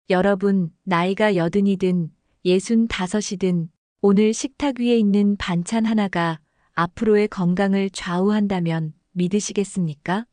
여러분, 나이가 80이든 65이든 오늘 식탁 위에 있는 반찬 하나가 앞으로의 건강을 좌우한다면 믿으시겠습니까?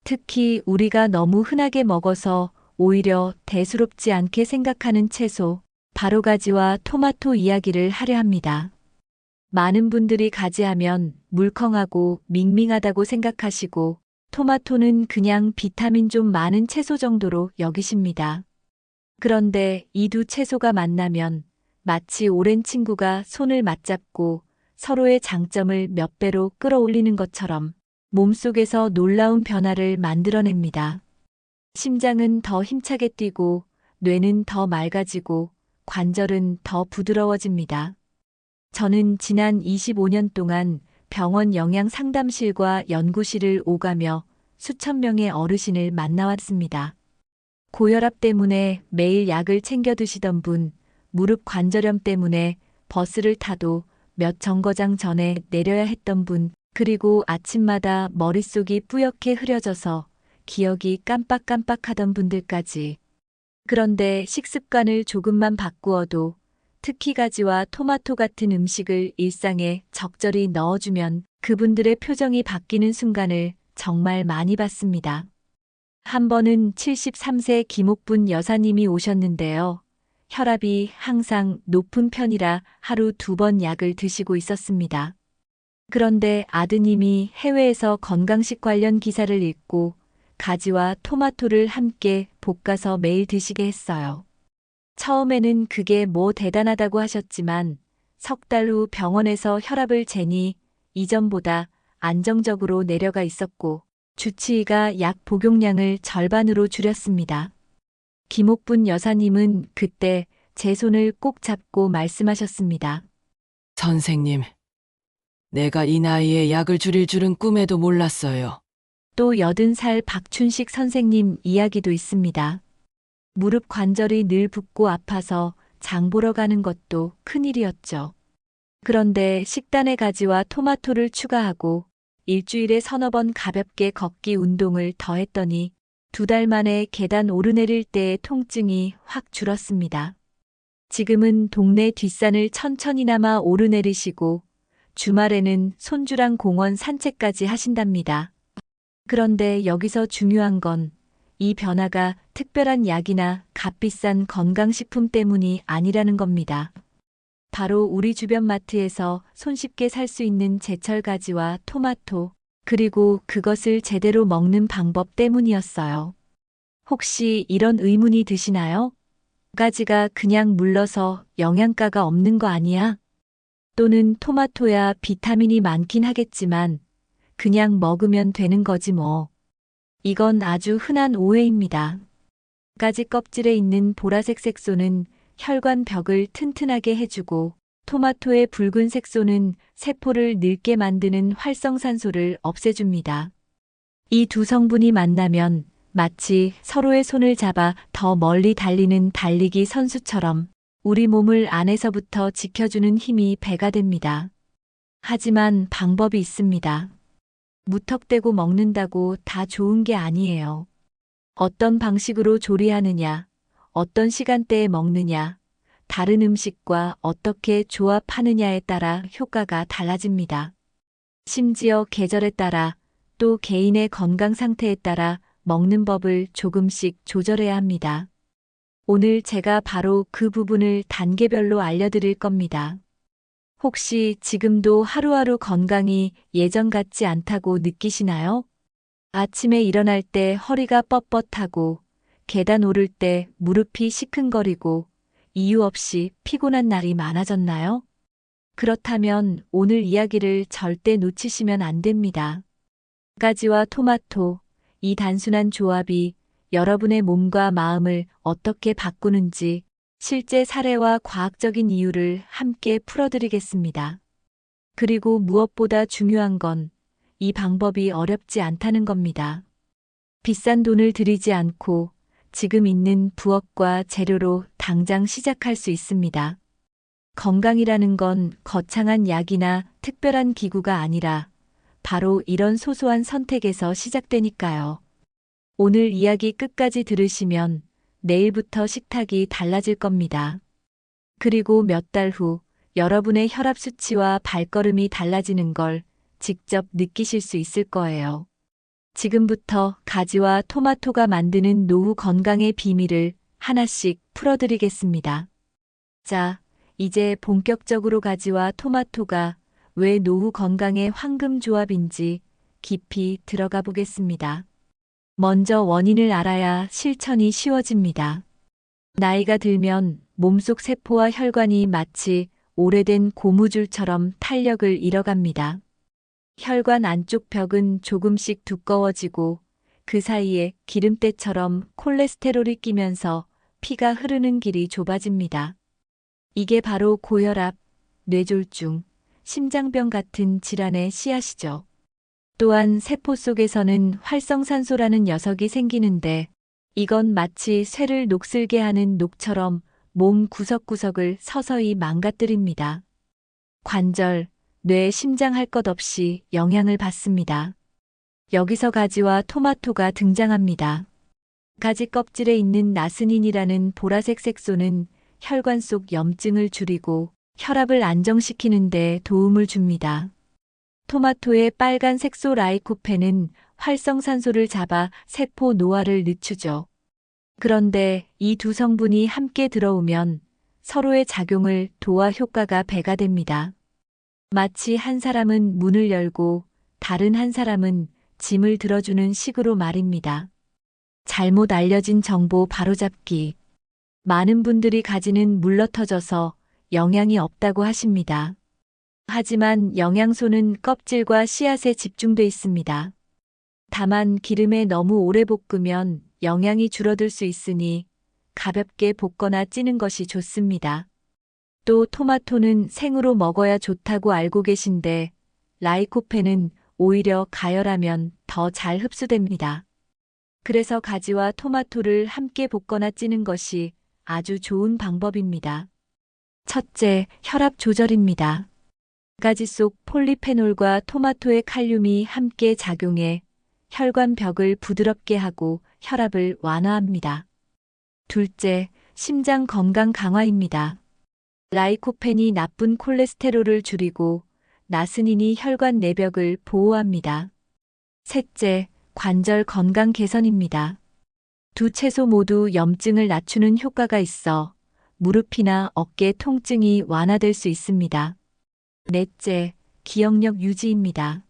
특히 우리가 너무 흔하게 먹어서 오히려 대수롭지 않게 생각하는 채소, 바로가지와 토마토 이야기를 하려 합니다. 많은 분들이 가지하면 물컹하고 밍밍하다고 생각하시고 토마토는 그냥 비타민 좀 많은 채소 정도로 여기십니다. 그런데 이 두 채소가 만나면 마치 오랜 친구가 손을 맞잡고 서로의 장점을 몇 배로 끌어올리는 것처럼 몸속에서 놀라운 변화를 만들어냅니다. 심장은 더 힘차게 뛰고 뇌는 더 맑아지고 관절은 더 부드러워집니다. 저는 지난 25년 동안 병원 영양 상담실과 연구실을 오가며 수천 명의 어르신을 만나왔습니다. 고혈압 때문에 매일 약을 챙겨 드시던 분, 무릎 관절염 때문에 버스를 타도 몇 정거장 전에 내려야 했던 분, 그리고 아침마다 머릿속이 뿌옇게 흐려져서 기억이 깜빡깜빡하던 분들까지. 그런데 식습관을 조금만 바꾸어도 특히 가지와 토마토 같은 음식을 일상에 적절히 넣어주면 그분들의 표정이 바뀌는 순간을 정말 많이 봤습니다. 한 번은 73세 김옥분 여사님이 오셨는데요. 혈압이 항상 높은 편이라 하루 2번 약을 드시고 있었습니다. 그런데 아드님이 해외에서 건강식 관련 기사를 읽고 가지와 토마토를 함께 볶아서 매일 드시게 했어요. 처음에는 그게 뭐 대단하다고 하셨지만 석 달 후 병원에서 혈압을 재니 이전보다 안정적으로 내려가 있었고 주치의가 약 복용량을 절반으로 줄였습니다. 김옥분 여사님은 그때 제 손을 꼭 잡고 말씀하셨습니다. 선생님, 내가 이 나이에 약을 줄일 줄은 꿈에도 몰랐어요. 또 80살 박춘식 선생님 이야기도 있습니다. 무릎 관절이 늘 붓고 아파서 장 보러 가는 것도 큰일이었죠. 그런데 식단에 가지와 토마토를 추가하고 일주일에 서너 번 가볍게 걷기 운동을 더했더니 2달 만에 계단 오르내릴 때의 통증이 확 줄었습니다. 지금은 동네 뒷산을 천천히나마 오르내리시고 주말에는 손주랑 공원 산책까지 하신답니다. 그런데 여기서 중요한 건 이 변화가 특별한 약이나 값비싼 건강식품 때문이 아니라는 겁니다. 바로 우리 주변 마트에서 손쉽게 살 수 있는 제철 가지와 토마토, 그리고 그것을 제대로 먹는 방법 때문이었어요. 혹시 이런 의문이 드시나요? 가지가 그냥 물러서 영양가가 없는 거 아니야? 또는 토마토야 비타민이 많긴 하겠지만 그냥 먹으면 되는 거지 뭐. 이건 아주 흔한 오해입니다. 가지 껍질에 있는 보라색 색소는 혈관 벽을 튼튼하게 해주고 토마토의 붉은 색소는 세포를 늙게 만드는 활성산소를 없애줍니다. 이 두 성분이 만나면 마치 서로의 손을 잡아 더 멀리 달리는 달리기 선수처럼 우리 몸을 안에서부터 지켜주는 힘이 배가 됩니다. 하지만 방법이 있습니다. 무턱대고 먹는다고 다 좋은 게 아니에요. 어떤 방식으로 조리하느냐, 어떤 시간대에 먹느냐, 다른 음식과 어떻게 조합하느냐에 따라 효과가 달라집니다. 심지어 계절에 따라 또 개인의 건강 상태에 따라 먹는 법을 조금씩 조절해야 합니다. 오늘 제가 바로 그 부분을 단계별로 알려드릴 겁니다. 혹시 지금도 하루하루 건강이 예전 같지 않다고 느끼시나요? 아침에 일어날 때 허리가 뻣뻣하고 계단 오를 때 무릎이 시큰거리고 이유 없이 피곤한 날이 많아졌나요? 그렇다면 오늘 이야기를 절대 놓치시면 안 됩니다. 가지와 토마토, 이 단순한 조합이 여러분의 몸과 마음을 어떻게 바꾸는지 실제 사례와 과학적인 이유를 함께 풀어드리겠습니다. 그리고 무엇보다 중요한 건 이 방법이 어렵지 않다는 겁니다. 비싼 돈을 들이지 않고 지금 있는 부엌과 재료로 당장 시작할 수 있습니다. 건강이라는 건 거창한 약이나 특별한 기구가 아니라 바로 이런 소소한 선택에서 시작되니까요. 오늘 이야기 끝까지 들으시면 내일부터 식탁이 달라질 겁니다. 그리고 몇 달 후 여러분의 혈압 수치와 발걸음이 달라지는 걸 직접 느끼실 수 있을 거예요. 지금부터 가지와 토마토가 만드는 노후 건강의 비밀을 하나씩 풀어드리겠습니다. 자, 이제 본격적으로 가지와 토마토가 왜 노후 건강의 황금 조합인지 깊이 들어가 보겠습니다. 먼저 원인을 알아야 실천이 쉬워집니다. 나이가 들면 몸속 세포와 혈관이 마치 오래된 고무줄처럼 탄력을 잃어갑니다. 혈관 안쪽 벽은 조금씩 두꺼워지고 그 사이에 기름때처럼 콜레스테롤이 끼면서 피가 흐르는 길이 좁아집니다. 이게 바로 고혈압, 뇌졸중, 심장병 같은 질환의 씨앗이죠. 또한 세포 속에서는 활성산소라는 녀석이 생기는데 이건 마치 쇠를 녹슬게 하는 녹처럼 몸 구석구석을 서서히 망가뜨립니다. 관절, 뇌, 심장 할 것 없이 영향을 받습니다. 여기서 가지와 토마토가 등장합니다. 가지 껍질에 있는 나스닌이라는 보라색 색소는 혈관 속 염증을 줄이고 혈압을 안정시키는 데 도움을 줍니다. 토마토의 빨간 색소 라이코펜은 활성산소를 잡아 세포 노화를 늦추죠. 그런데 이 두 성분이 함께 들어오면 서로의 작용을 도와 효과가 배가 됩니다. 마치 한 사람은 문을 열고 다른 한 사람은 짐을 들어주는 식으로 말입니다. 잘못 알려진 정보 바로잡기. 많은 분들이 가지는 물러터져서 영양이 없다고 하십니다. 하지만 영양소는 껍질과 씨앗에 집중돼 있습니다. 다만 기름에 너무 오래 볶으면 영양이 줄어들 수 있으니 가볍게 볶거나 찌는 것이 좋습니다. 또 토마토는 생으로 먹어야 좋다고 알고 계신데 라이코펜은 오히려 가열하면 더 잘 흡수됩니다. 그래서 가지와 토마토를 함께 볶거나 찌는 것이 아주 좋은 방법입니다. 첫째, 혈압 조절입니다. 가지 속 폴리페놀과 토마토의 칼륨이 함께 작용해 혈관 벽을 부드럽게 하고 혈압을 완화합니다. 둘째, 심장 건강 강화입니다. 라이코펜이 나쁜 콜레스테롤을 줄이고 나스닌이 혈관 내벽을 보호합니다. 셋째, 관절 건강 개선입니다. 두 채소 모두 염증을 낮추는 효과가 있어 무릎이나 어깨 통증이 완화될 수 있습니다. 넷째, 기억력 유지입니다.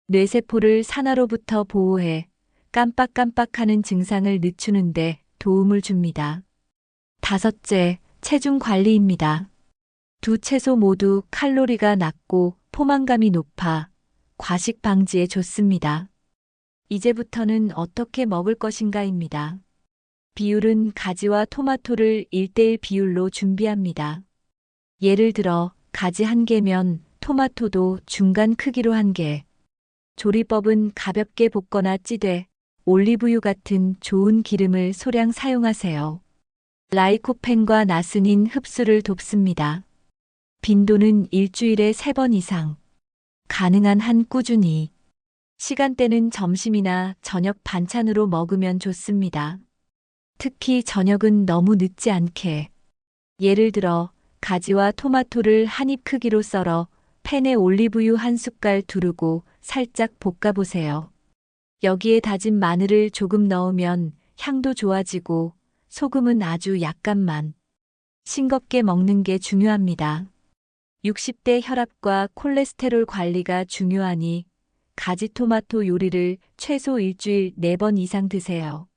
뇌세포를 산화로부터 보호해 깜빡깜빡하는 증상을 늦추는데 도움을 줍니다. 다섯째, 체중 관리입니다. 두 채소 모두 칼로리가 낮고 포만감이 높아 과식 방지에 좋습니다. 이제부터는 어떻게 먹을 것인가입니다. 비율은 가지와 토마토를 1:1 비율로 준비합니다. 예를 들어 가지 1개면 토마토도 중간 크기로 1개. 조리법은 가볍게 볶거나 찌되 올리브유 같은 좋은 기름을 소량 사용하세요. 라이코펜과 나스닌 흡수를 돕습니다. 빈도는 일주일에 3번 이상. 가능한 한 꾸준히. 시간대는 점심이나 저녁 반찬으로 먹으면 좋습니다. 특히 저녁은 너무 늦지 않게. 예를 들어 가지와 토마토를 한 입 크기로 썰어 팬에 올리브유 1숟갈 두르고 살짝 볶아보세요. 여기에 다진 마늘을 조금 넣으면 향도 좋아지고 소금은 아주 약간만. 싱겁게 먹는 게 중요합니다. 60대 혈압과 콜레스테롤 관리가 중요하니 가지 토마토 요리를 최소 일주일 4번 이상 드세요.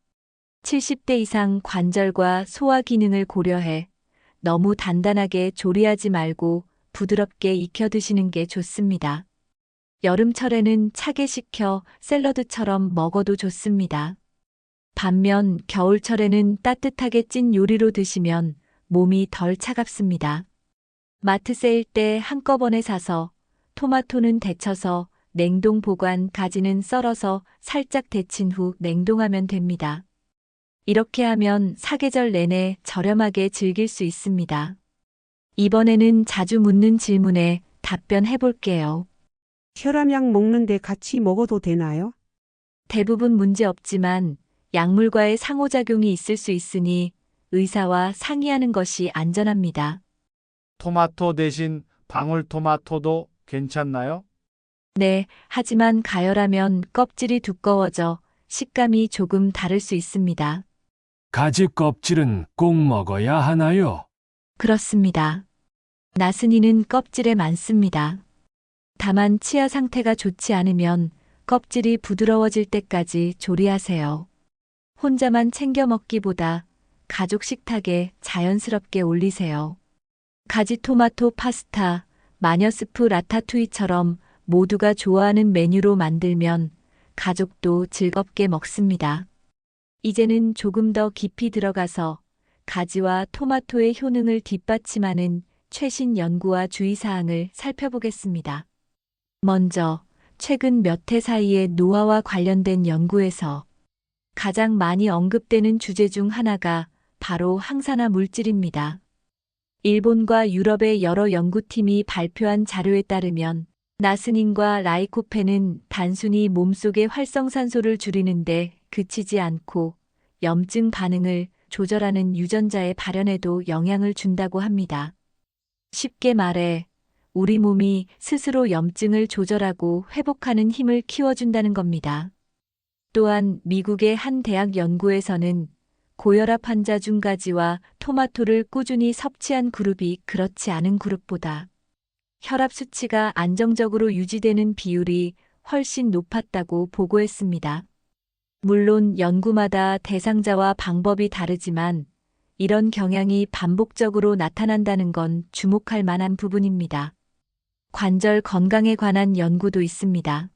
70대 이상 관절과 소화 기능을 고려해 너무 단단하게 조리하지 말고 부드럽게 익혀 드시는 게 좋습니다. 여름철에는 차게 식혀 샐러드처럼 먹어도 좋습니다. 반면 겨울철에는 따뜻하게 찐 요리로 드시면 몸이 덜 차갑습니다. 마트 세일 때 한꺼번에 사서 토마토는 데쳐서 냉동 보관, 가지는 썰어서 살짝 데친 후 냉동하면 됩니다. 이렇게 하면 사계절 내내 저렴하게 즐길 수 있습니다. 이번에는 자주 묻는 질문에 답변해 볼게요. 혈압약 먹는데 같이 먹어도 되나요? 대부분 문제 없지만 약물과의 상호작용이 있을 수 있으니 의사와 상의하는 것이 안전합니다. 토마토 대신 방울토마토도 괜찮나요? 네, 하지만 가열하면 껍질이 두꺼워져 식감이 조금 다를 수 있습니다. 가지 껍질은 꼭 먹어야 하나요? 그렇습니다. 나스니는 껍질에 많습니다. 다만 치아 상태가 좋지 않으면 껍질이 부드러워질 때까지 조리하세요. 혼자만 챙겨 먹기보다 가족 식탁에 자연스럽게 올리세요. 가지 토마토 파스타, 마녀 스프 라타투이처럼 모두가 좋아하는 메뉴로 만들면 가족도 즐겁게 먹습니다. 이제는 조금 더 깊이 들어가서 가지와 토마토의 효능을 뒷받침하는 최신 연구와 주의사항을 살펴보겠습니다. 먼저, 최근 몇 해 사이의 노화와 관련된 연구에서 가장 많이 언급되는 주제 중 하나가 바로 항산화 물질입니다. 일본과 유럽의 여러 연구팀이 발표한 자료에 따르면 나스닌과 라이코펜은 단순히 몸속의 활성산소를 줄이는데 그치지 않고 염증 반응을 조절하는 유전자의 발현에도 영향을 준다고 합니다. 쉽게 말해 우리 몸이 스스로 염증을 조절하고 회복하는 힘을 키워준다는 겁니다. 또한 미국의 한 대학 연구에서는 고혈압 환자 중 가지와 토마토를 꾸준히 섭취한 그룹이 그렇지 않은 그룹보다 혈압 수치가 안정적으로 유지되는 비율이 훨씬 높았다고 보고했습니다. 물론 연구마다 대상자와 방법이 다르지만 이런 경향이 반복적으로 나타난다는 건 주목할 만한 부분입니다. 관절 건강에 관한 연구도 있습니다.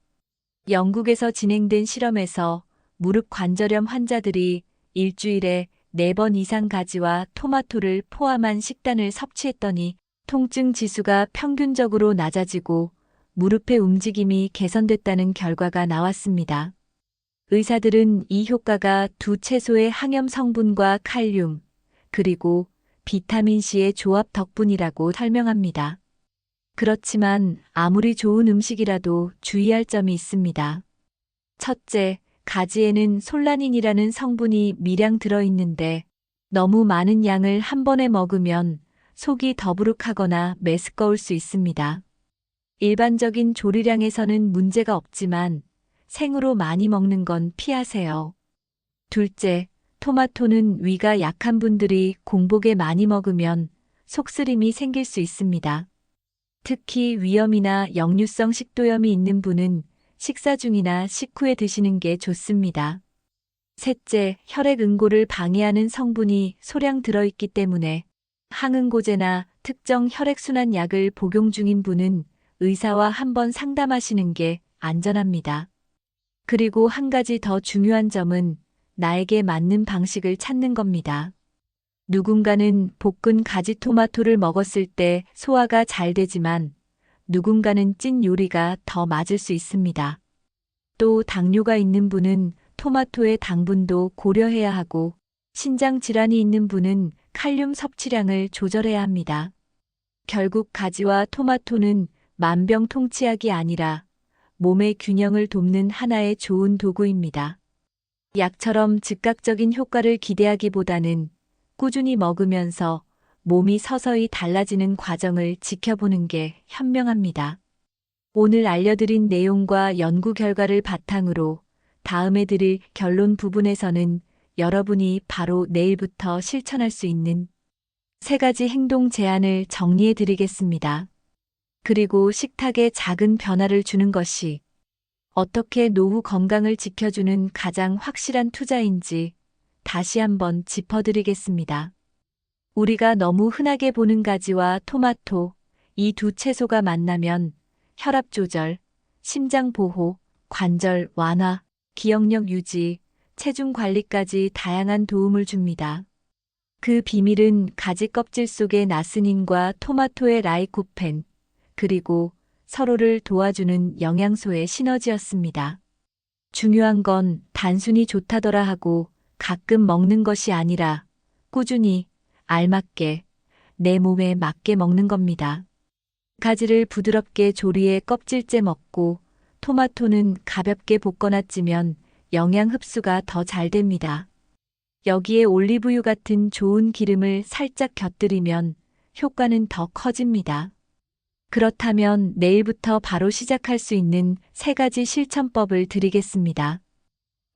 영국에서 진행된 실험에서 무릎 관절염 환자들이 일주일에 4번 이상 가지와 토마토를 포함한 식단을 섭취했더니 통증 지수가 평균적으로 낮아지고 무릎의 움직임이 개선됐다는 결과가 나왔습니다. 의사들은 이 효과가 두 채소의 항염 성분과 칼륨, 그리고 비타민C의 조합 덕분이라고 설명합니다. 그렇지만 아무리 좋은 음식이라도 주의할 점이 있습니다. 첫째, 가지에는 솔라닌이라는 성분이 미량 들어있는데 너무 많은 양을 한 번에 먹으면 속이 더부룩하거나 메스꺼울 수 있습니다. 일반적인 조리량에서는 문제가 없지만 생으로 많이 먹는 건 피하세요. 둘째, 토마토는 위가 약한 분들이 공복에 많이 먹으면 속쓰림이 생길 수 있습니다. 특히 위염이나 역류성 식도염이 있는 분은 식사 중이나 식후에 드시는 게 좋습니다. 셋째, 혈액 응고를 방해하는 성분이 소량 들어있기 때문에 항응고제나 특정 혈액순환 약을 복용 중인 분은 의사와 한번 상담하시는 게 안전합니다. 그리고 한 가지 더 중요한 점은 나에게 맞는 방식을 찾는 겁니다. 누군가는 볶은 가지 토마토를 먹었을 때 소화가 잘 되지만 누군가는 찐 요리가 더 맞을 수 있습니다. 또 당뇨가 있는 분은 토마토의 당분도 고려해야 하고 신장 질환이 있는 분은 칼륨 섭취량을 조절해야 합니다. 결국 가지와 토마토는 만병통치약이 아니라 몸의 균형을 돕는 하나의 좋은 도구입니다. 약처럼 즉각적인 효과를 기대하기보다는 꾸준히 먹으면서 몸이 서서히 달라지는 과정을 지켜보는 게 현명합니다. 오늘 알려드린 내용과 연구 결과를 바탕으로 다음에 드릴 결론 부분에서는 여러분이 바로 내일부터 실천할 수 있는 3가지 행동 제안을 정리해 드리겠습니다. 그리고 식탁에 작은 변화를 주는 것이 어떻게 노후 건강을 지켜주는 가장 확실한 투자인지 다시 한번 짚어드리겠습니다. 우리가 너무 흔하게 보는 가지와 토마토, 이 두 채소가 만나면 혈압 조절, 심장 보호, 관절 완화, 기억력 유지, 체중 관리까지 다양한 도움을 줍니다. 그 비밀은 가지 껍질 속의 나스닌과 토마토의 라이코펜, 그리고 서로를 도와주는 영양소의 시너지였습니다. 중요한 건 단순히 좋다더라 하고 가끔 먹는 것이 아니라 꾸준히 알맞게 내 몸에 맞게 먹는 겁니다. 가지를 부드럽게 조리해 껍질째 먹고 토마토는 가볍게 볶거나 찌면 영양 흡수가 더 잘 됩니다. 여기에 올리브유 같은 좋은 기름을 살짝 곁들이면 효과는 더 커집니다. 그렇다면 내일부터 바로 시작할 수 있는 3가지 실천법을 드리겠습니다.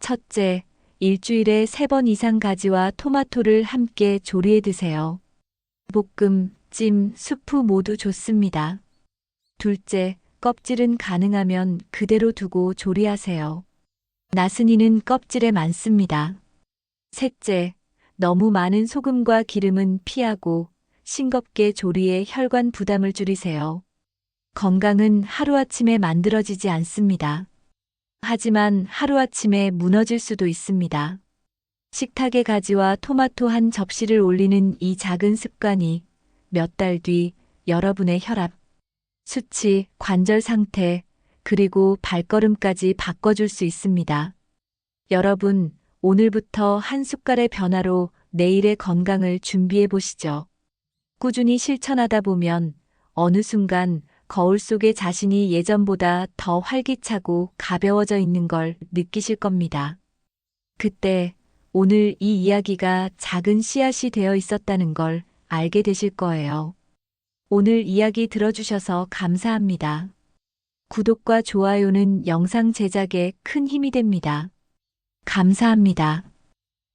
첫째, 일주일에 3번 이상 가지와 토마토를 함께 조리해 드세요. 볶음, 찜, 수프 모두 좋습니다. 둘째, 껍질은 가능하면 그대로 두고 조리하세요. 나스니는 껍질에 많습니다. 셋째, 너무 많은 소금과 기름은 피하고 싱겁게 조리해 혈관 부담을 줄이세요. 건강은 하루아침에 만들어지지 않습니다. 하지만 하루아침에 무너질 수도 있습니다. 식탁에 가지와 토마토 한 접시를 올리는 이 작은 습관이 몇 달 뒤 여러분의 혈압, 수치, 관절 상태, 그리고 발걸음까지 바꿔줄 수 있습니다. 여러분, 오늘부터 한 숟갈의 변화로 내일의 건강을 준비해 보시죠. 꾸준히 실천하다 보면 어느 순간 거울 속의 자신이 예전보다 더 활기차고 가벼워져 있는 걸 느끼실 겁니다. 그때 오늘 이 이야기가 작은 씨앗이 되어 있었다는 걸 알게 되실 거예요. 오늘 이야기 들어주셔서 감사합니다. 구독과 좋아요는 영상 제작에 큰 힘이 됩니다. 감사합니다.